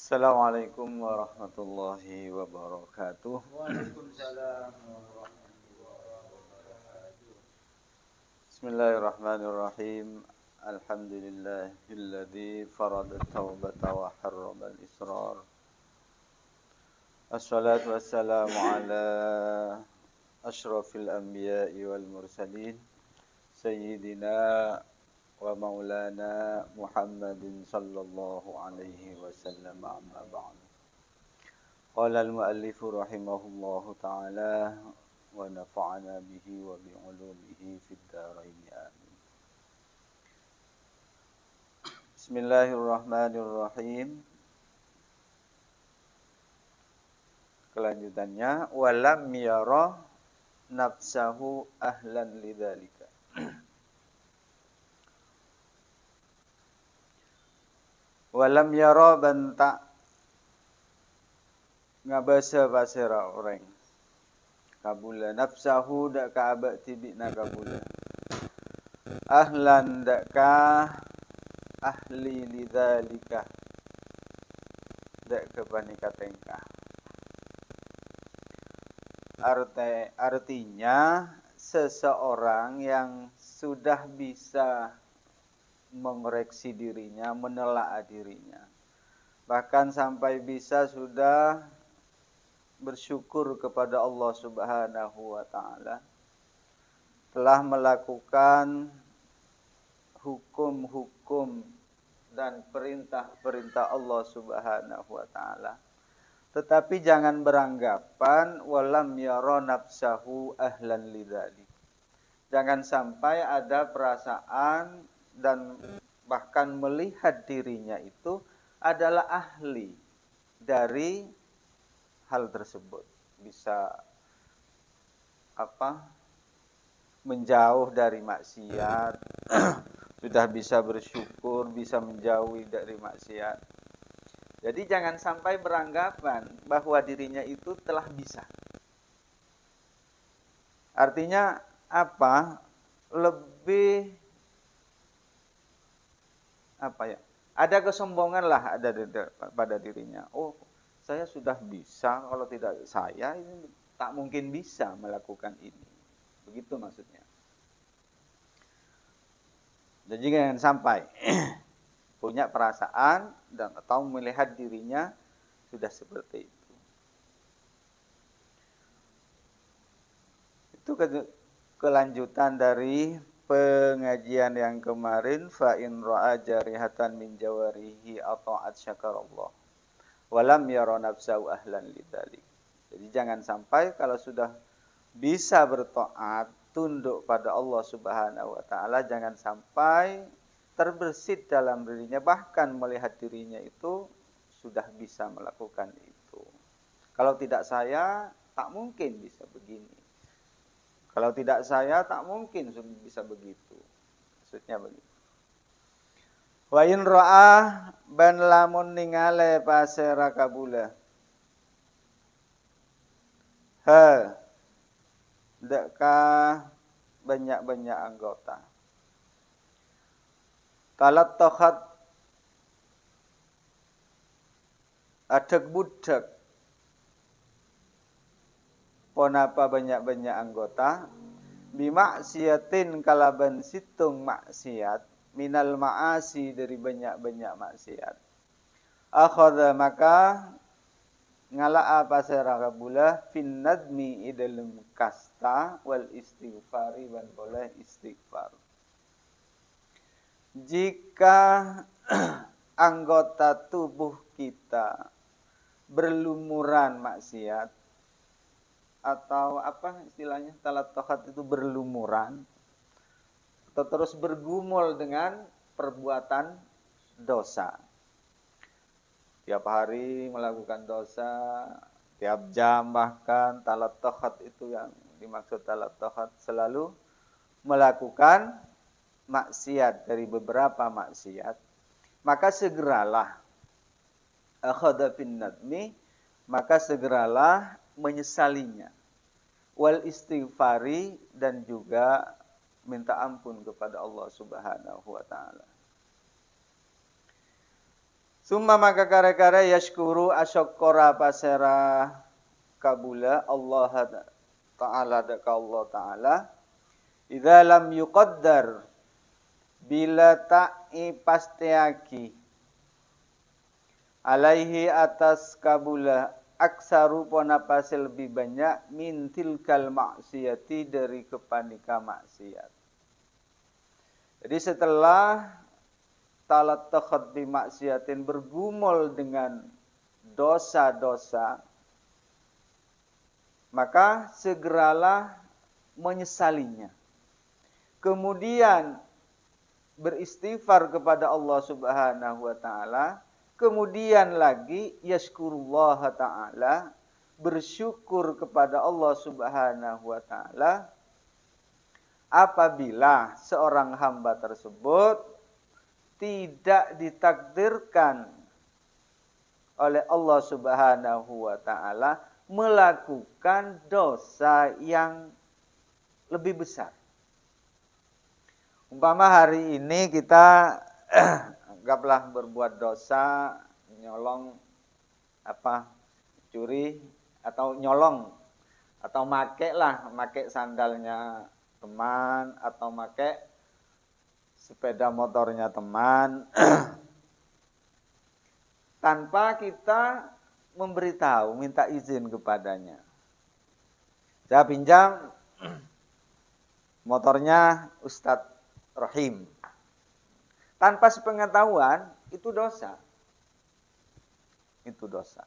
Assalamualaikum warahmatullahi wabarakatuh. Waalaikumsalam warahmatullahi wabarakatuh. Bismillahirrahmanirrahim. Alhamdulillahilladzi farada taubata wa harrama al-israr. Assalatu wassalamu ala asyrafil anbiya'i wal mursalin sayyidina wa maulana Muhammadin sallallahu alaihi wasallam, amma ba'd. Qala al-muallifu rahimahullahu ta'ala wa nafa'ana bihi wa bi'ulumihi fid dharain amin. Bismillahirrahmanirrahim. Kelanjutannya, walam yara nafsahu ahlan lidzalika. Walam yara banta ngabasa basira orang kabula nafsahu dak ka abak tibina kabula ahlan dak ka ahli lidzalika dak ka panika tengkah. Artinya seseorang yang sudah bisa mengoreksi dirinya, menelaah dirinya, bahkan sampai bisa sudah bersyukur kepada Allah Subhanahu wa taala, telah melakukan hukum-hukum dan perintah-perintah Allah Subhanahu wa taala. Tetapi jangan beranggapan walam yara nafsahu ahlan lidzalik. Jangan sampai ada perasaan dan bahkan melihat dirinya itu adalah ahli dari hal tersebut. Bisa menjauh dari maksiat, sudah bisa bersyukur, bisa menjauhi dari maksiat. Jadi jangan sampai beranggapan bahwa dirinya itu telah bisa. Artinya apa? Lebih ada kesombongan lah pada dirinya. Oh, saya sudah bisa, kalau tidak saya ini tak mungkin bisa melakukan ini. Begitu maksudnya. Jadi jangan sampai punya perasaan dan atau melihat dirinya sudah seperti itu. Itu kelanjutan dari pengajian yang kemarin, fa in ra'a jarihatan min jawarihi ata'at syakarallah walam yara nafsahu ahlan lidzalik. Jadi jangan sampai kalau sudah bisa bertaat, tunduk pada Allah Subhanahu wa taala, jangan sampai terbersit dalam dirinya, bahkan melihat dirinya itu sudah bisa melakukan itu. Kalau tidak saya, tak mungkin bisa begini. Kalau tidak saya, tak mungkin bisa begitu. Maksudnya begitu. Wa in ra'ah ban lamun ningale pasera kabula. Deka banyak-banyak anggota. Talat tohat adek budak. Ponapa banyak-banyak anggota. Bimaksiatin kalaban situng maksiat. Minal ma'asi dari banyak-banyak maksiat. Akhadha maka ngala'a pasera kabula fin nadmi idalum kasta wal istighfari wan boleh istighfar. Jika anggota tubuh kita berlumuran maksiat, atau apa istilahnya, talat tohat itu berlumuran atau terus bergumul dengan perbuatan dosa, tiap hari melakukan dosa, tiap jam, bahkan talat tohat itu yang dimaksud talat tohat, selalu melakukan maksiat dari beberapa maksiat, maka segeralah akhadha fin nadmi, maka segeralah menyesalinya, wal istighfari, dan juga minta ampun kepada Allah Subhanahu wa taala. Summa maka kare-kare yashkuru asyakora pasera kabula Allah Ta'ala daka Allah Ta'ala idza lam yuqaddar bila ta'i pastiaki alaihi atas kabula aksaru pona pasal lebih banyak min tilkal maksiyati dari kepanika maksiat. Jadi setelah talat takhad bi maksiatin bergumul dengan dosa-dosa, maka segeralah menyesalinya. Kemudian beristighfar kepada Allah Subhanahu wa taala, kemudian lagi yashkurullah taala, bersyukur kepada Allah Subhanahu wa taala apabila seorang hamba tersebut tidak ditakdirkan oleh Allah Subhanahu wa taala melakukan dosa yang lebih besar. Umpama hari ini kita anggaplah berbuat dosa, nyolong curi atau nyolong atau make sandalnya teman atau make sepeda motornya teman tanpa kita memberitahu, minta izin kepadanya. Saya pinjam motornya Ustadz Rahim. Tanpa sepengetahuan, itu dosa. Itu dosa.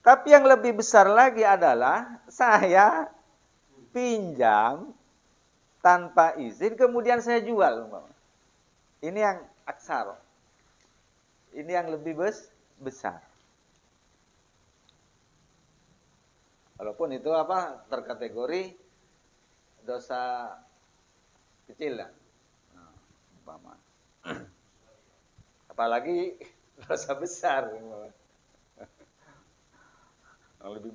Tapi yang lebih besar lagi adalah saya pinjam tanpa izin, kemudian saya jual. Ini yang aksar. Ini yang lebih besar. Walaupun itu terkategori dosa kecil lah. Apalagi dosa besar. Lebih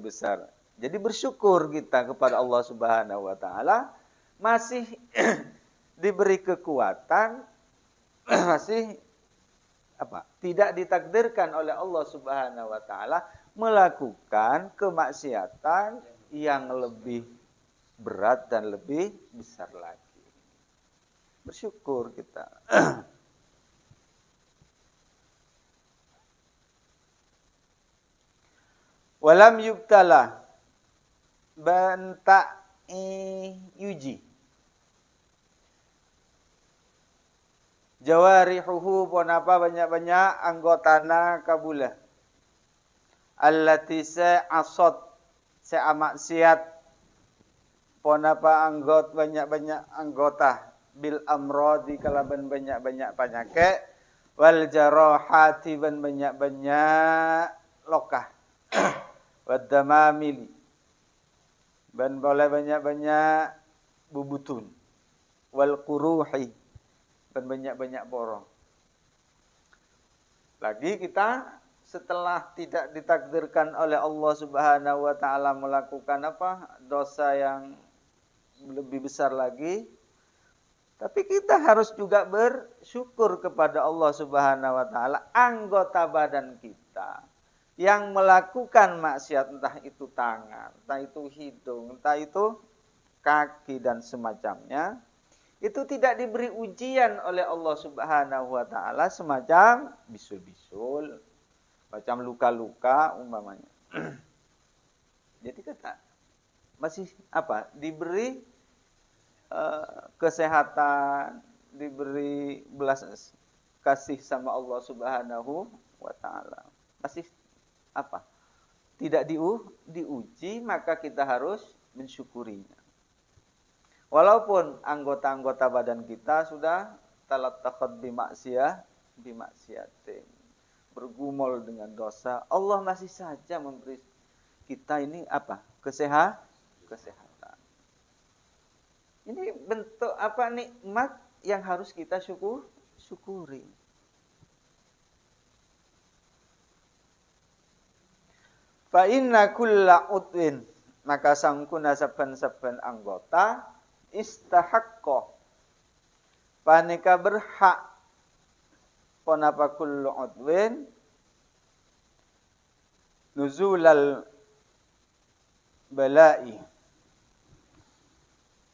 besar. Jadi bersyukur kita kepada Allah Subhanahu wa taala masih diberi kekuatan, masih tidak ditakdirkan oleh Allah Subhanahu wa taala melakukan kemaksiatan yang lebih berat dan lebih besar lagi. Bersyukur kita. Walam yubtala banta'i yuji jawarihuhu ponapa banyak-banyak anggotana kabulah allati sa'asat sa'amaksiat ponapa banyak-banyak anggota bil amradi kalaban banyak-banyak penyakit wal jarahati ban banyak-banyak lokah wad damamili ban boleh banyak-banyak bubutun wal quruhi dan banyak-banyak borong. Lagi kita setelah tidak ditakdirkan oleh Allah Subhanahu wa taala melakukan dosa yang lebih besar lagi, tapi kita harus juga bersyukur kepada Allah Subhanahu wa taala anggota badan kita yang melakukan maksiat, entah itu tangan, entah itu hidung, entah itu kaki dan semacamnya, itu tidak diberi ujian oleh Allah Subhanahu wa taala semacam bisul-bisul, macam luka-luka umpamanya. Jadi kita masih diberi kesehatan, diberi belas kasih sama Allah Subhanahu wa taala. Masih tidak diuji, maka kita harus mensyukurinya. Walaupun anggota-anggota badan kita sudah talat takhad bimaksiatin, bergumul dengan dosa, Allah masih saja memberi kita ini kesehatan. Ini bentuk nikmat yang harus kita syukuri. Fa inna kulla udwin, maka sangkuna saben-saben anggota istahaqqa panika berhak ponapa kullu udwin nuzulal bala'i.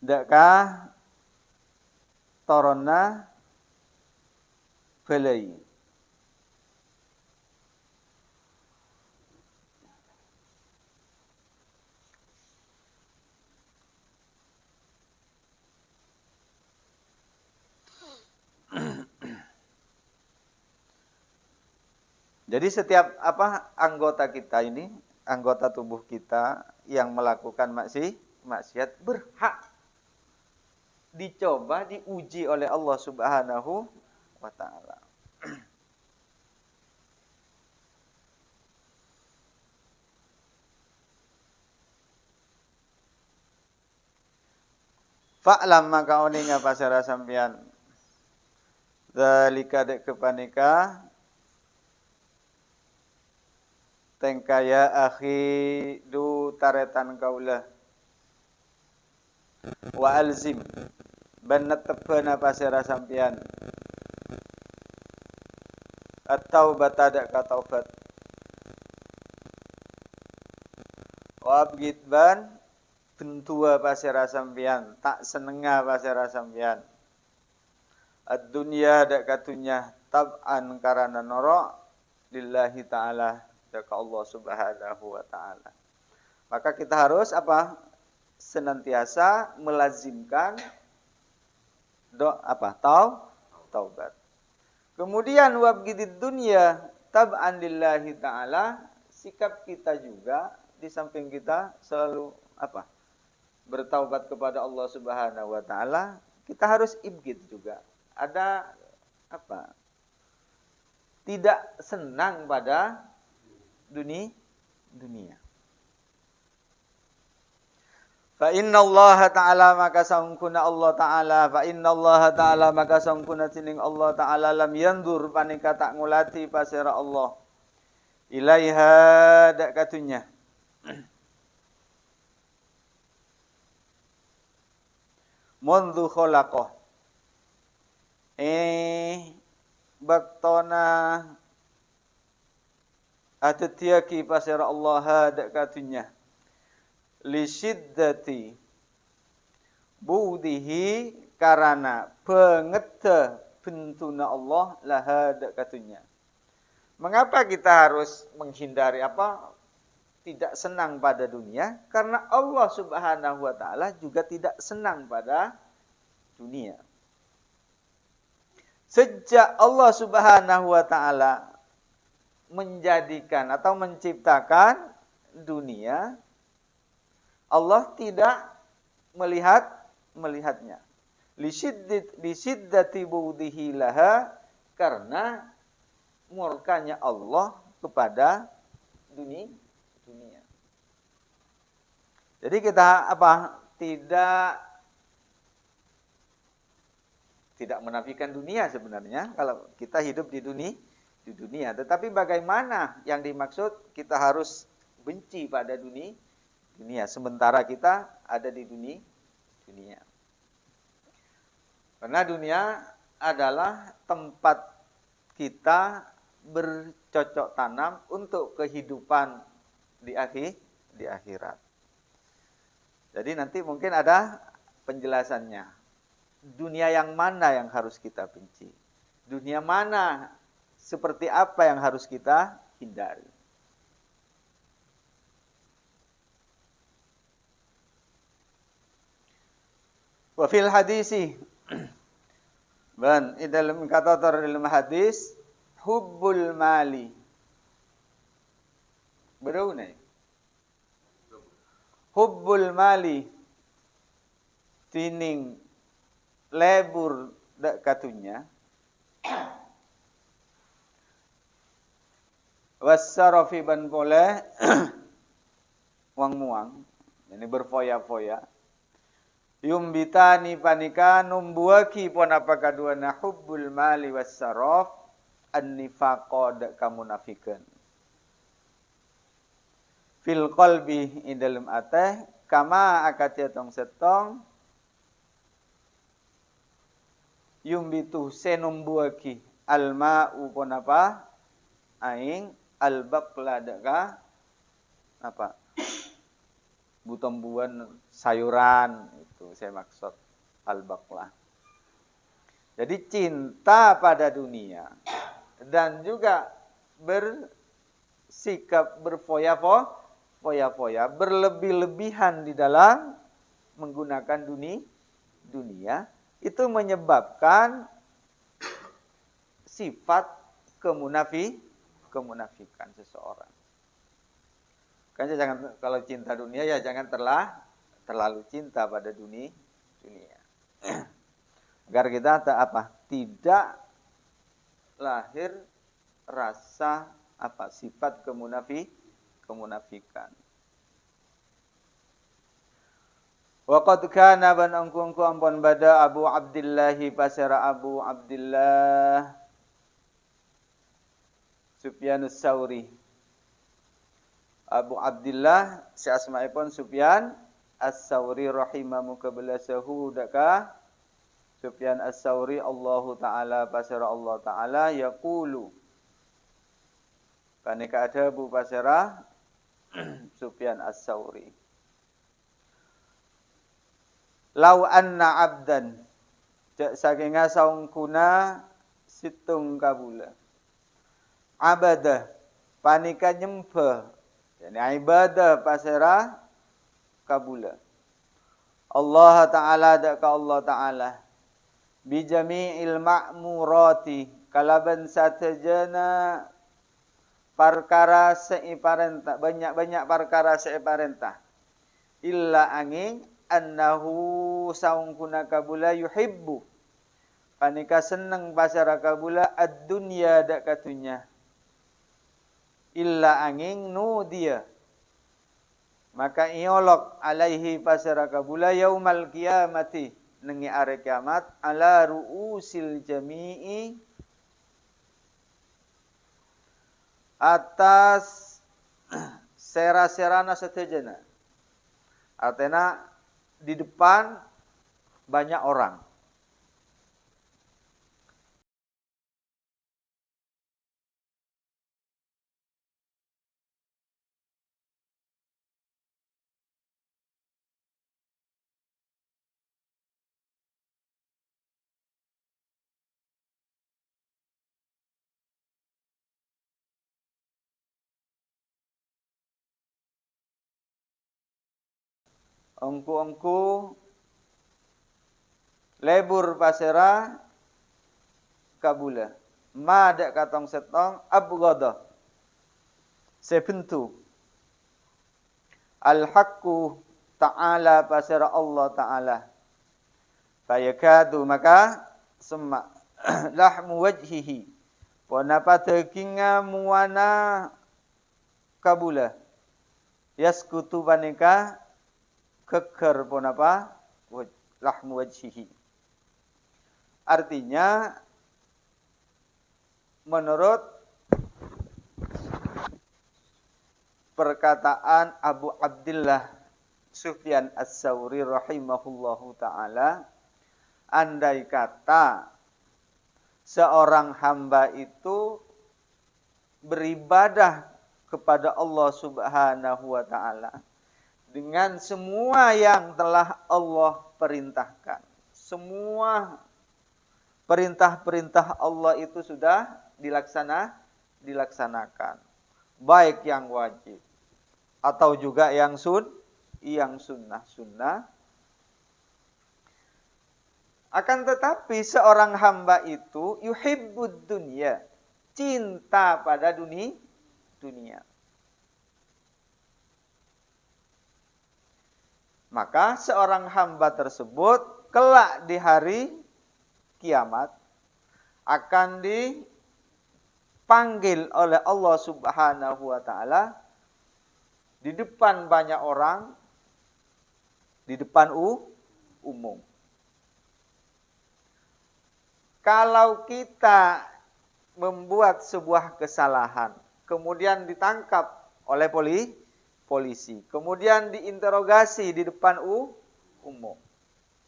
Dakkah torona balai. Jadi setiap anggota kita ini, anggota tubuh kita yang melakukan maksiat berhak dicoba, diuji oleh Allah Subhanahu wa taala. Fa'lam maka oninga pasara sampean. Zalika dek kepanika tengkaya akhi du taretan kaula wa alzim banat tebana pasira sampian atau batada ka taubat wa abgid ban bentua pasira sampian tak senenga pasira sampian ad-dunya dak katunya tab'an karana noro lillahi ta'ala daka Allah Subhanahu wa taala. Maka kita harus senantiasa melazimkan taubat. Kemudian wabgidid dunya tab'an lillahi ta'ala, sikap kita juga di samping kita selalu bertaubat kepada Allah Subhanahu wa taala, kita harus ibgid juga. Ada tidak senang pada dunia. Fa inna Allah ta'ala maka sangkuna Allah ta'ala fa inna Allah ta'ala maka sangkuna sining Allah ta'ala lam yandur panika tak ngulati pasira Allah ilaiha dak katunya mundu khalaqah baktona atatiaki pasira Allah dak katunya li syiddati budihi karana pengeta bentuna Allah laha dak katunya. Mengapa kita harus menghindari tidak senang pada dunia? Karena Allah Subhanahu wa taala juga tidak senang pada dunia. Sejak Allah Subhanahu wa taala menjadikan atau menciptakan dunia, Allah tidak melihatnya. Lisiddati budihi laha, karena murkanya Allah kepada dunia. Jadi kita tidak menafikan dunia sebenarnya kalau kita hidup di dunia. Tetapi bagaimana yang dimaksud kita harus benci pada dunia sementara kita ada di dunia. Karena dunia adalah tempat kita bercocok tanam untuk kehidupan di akhirat. Jadi nanti mungkin ada penjelasannya. Dunia yang mana yang harus kita benci? Dunia mana, seperti apa yang harus kita hindari? Wa fil hadisi dalam kata dalam hadis hubbul mali berune hubbul mali tining lebur dak katunya wassarafi ban boleh wang muang ini berfoya-foya yumbitani panika numbuaki pon apa kaduana hubbul mali wassaraf an-nifaqo dak kamunafikan fil qalbi indalem ateh kama akatia tong yumbitu senumbuaki Al-ma'u pun apa? Aing al-baqla deka apa? Buah sayuran itu saya maksud al-baqla. Jadi cinta pada dunia dan juga bersikap berfoya-foya, berlebih-lebihan di dalam menggunakan dunia itu menyebabkan sifat kemunafikan seseorang. Makanya jangan kalau cinta dunia ya jangan terlalu cinta pada dunia. Agar kita tidak lahir rasa sifat kemunafikan. Wa qad kana ban angkungku ampun bada Abu Abdillah pasara Abu Abdillah Sufyanus Tsauri. Abu Abdillah si asma'ipun Sufyan As-Tsauri rahimahu kablasahu daka Sufyan As-Tsauri Allahu taala pasara Allah taala yaqulu. Kaneka ada Bu pasara Sufyan As-Tsauri. Lau anna abdan saking saungkuna situng kabula. Abadah panika nyembah yani ibadah pasera kabula. Allah taala daka Allah taala bi jami'il ma'murati kalaban satajana perkara seiparentah banyak perkara seiparentah illa angin annahu saungkuna kabula yuhibbu panika seneng pasara kabula ad-dunya dak katunya illa angin nudia maka iolok alaihi pasara kabula yaumal kiamati nengi are kiamat ala ruusil jami'i atas sera-serana setajana artinya di depan banyak orang. Engku-engku lebur pasera kabula. Ma dak katong setong abghada. Sebentu. Al-haqqu ta'ala pasera Allah ta'ala. Fayakadu maka semma lahmu wajhihi. Ponapa tekinga muana kabula. Yaskutu panika keker pun apa? Lahmu wajhihi. Artinya menurut perkataan Abu Abdillah Sufyan As-Tsauri rahimahullahu taala, andai kata seorang hamba itu beribadah kepada Allah Subhanahu wa taala dengan semua yang telah Allah perintahkan. Semua perintah-perintah Allah itu sudah dilaksanakan. Baik yang wajib atau juga yang sunnah. Akan tetapi seorang hamba itu yuhibbud dunya, cinta pada dunia. Maka seorang hamba tersebut kelak di hari kiamat akan dipanggil oleh Allah Subhanahu wa taala di depan banyak orang, di depan umum. Kalau kita membuat sebuah kesalahan, kemudian ditangkap oleh polisi, kemudian diinterogasi di depan umum.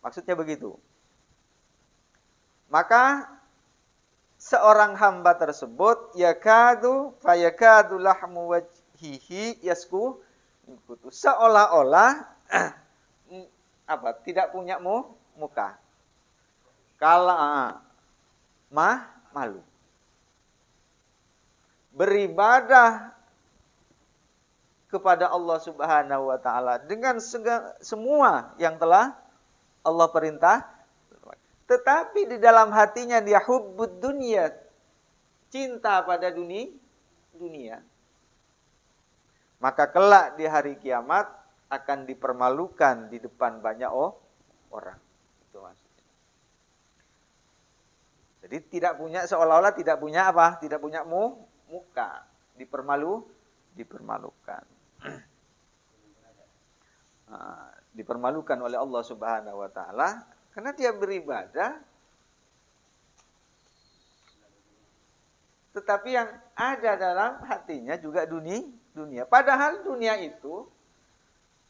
Maksudnya begitu. Maka seorang hamba tersebut yakadu fayakadu lahmu wajhihi yasku seolah-olah tidak punya muka. Kalau malu. Beribadah kepada Allah Subhanahu wa taala dengan semua yang telah Allah perintah, tetapi di dalam hatinya dia hubbud dunia, cinta pada dunia. Maka kelak di hari kiamat akan dipermalukan di depan banyak orang. Itu maksudnya. Jadi seolah-olah tidak punya apa? Tidak punya muka, dipermalukan. Dipermalukan oleh Allah Subhanahu wa taala karena dia beribadah, tetapi yang ada dalam hatinya juga dunia. Padahal dunia itu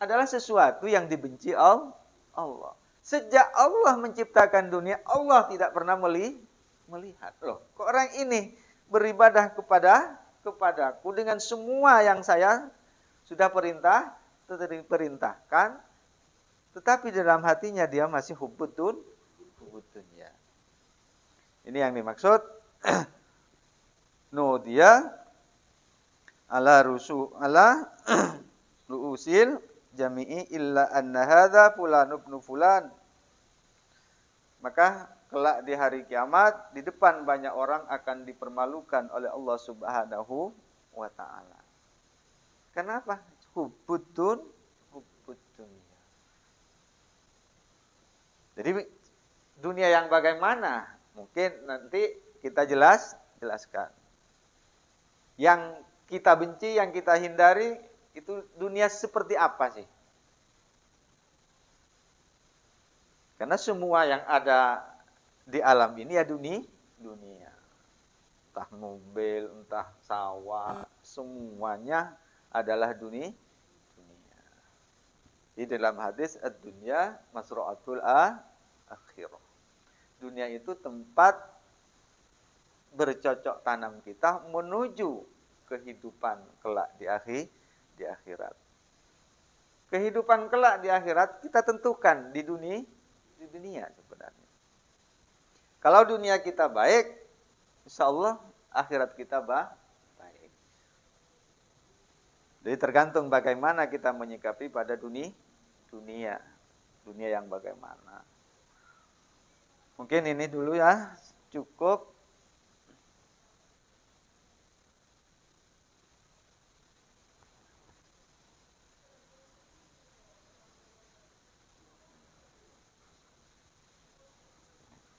adalah sesuatu yang dibenci Allah. Sejak Allah menciptakan dunia, Allah tidak pernah melihat. Loh, kok orang ini beribadah kepadaku dengan semua yang saya sudah perintahkan, tetapi dalam hatinya dia masih hubbud dunya. Ini yang dimaksud dia ala ru'usil jami'i illa anna hadza fulan ibn fulan. Maka kelak di hari kiamat di depan banyak orang akan dipermalukan oleh Allah Subhanahu wa taala. Kenapa? Hubbud dunya. Jadi dunia yang bagaimana? Mungkin nanti kita jelaskan. Yang kita benci, yang kita hindari itu dunia seperti apa sih? Karena semua yang ada di alam ini ya dunia. Entah mobil, entah sawah, semuanya adalah dunia. Di dalam hadis ad-dunya masra'atul akhirah. Dunia itu tempat bercocok tanam kita menuju kehidupan kelak di akhirat. Kehidupan kelak di akhirat kita tentukan di dunia sebenarnya. Kalau dunia kita baik, insyaallah akhirat kita baik. Jadi tergantung bagaimana kita menyikapi pada dunia yang bagaimana. Mungkin ini dulu ya, cukup.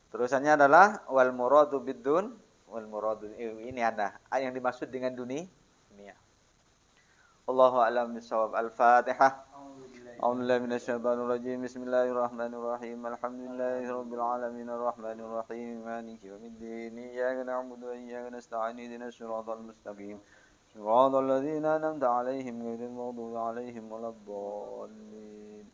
Terusannya adalah wal muradu bidun wal muradu ini ada yang dimaksud dengan dunia. Allahu a'lam bishawab. Al-Fatihah. A'udzubillahi minasyaitonir rajim. Bismillahirrahmanirrahim. Alhamdulillahirabbil alamin arrahmanir rahim maliki yaumiddin. Iyyaka na'budu wa iyyaka nasta'in. Ihdinas siratal mustaqim. Shiratal ladzina an'amta 'alaihim ghairil maghdubi 'alaihim waladdallin.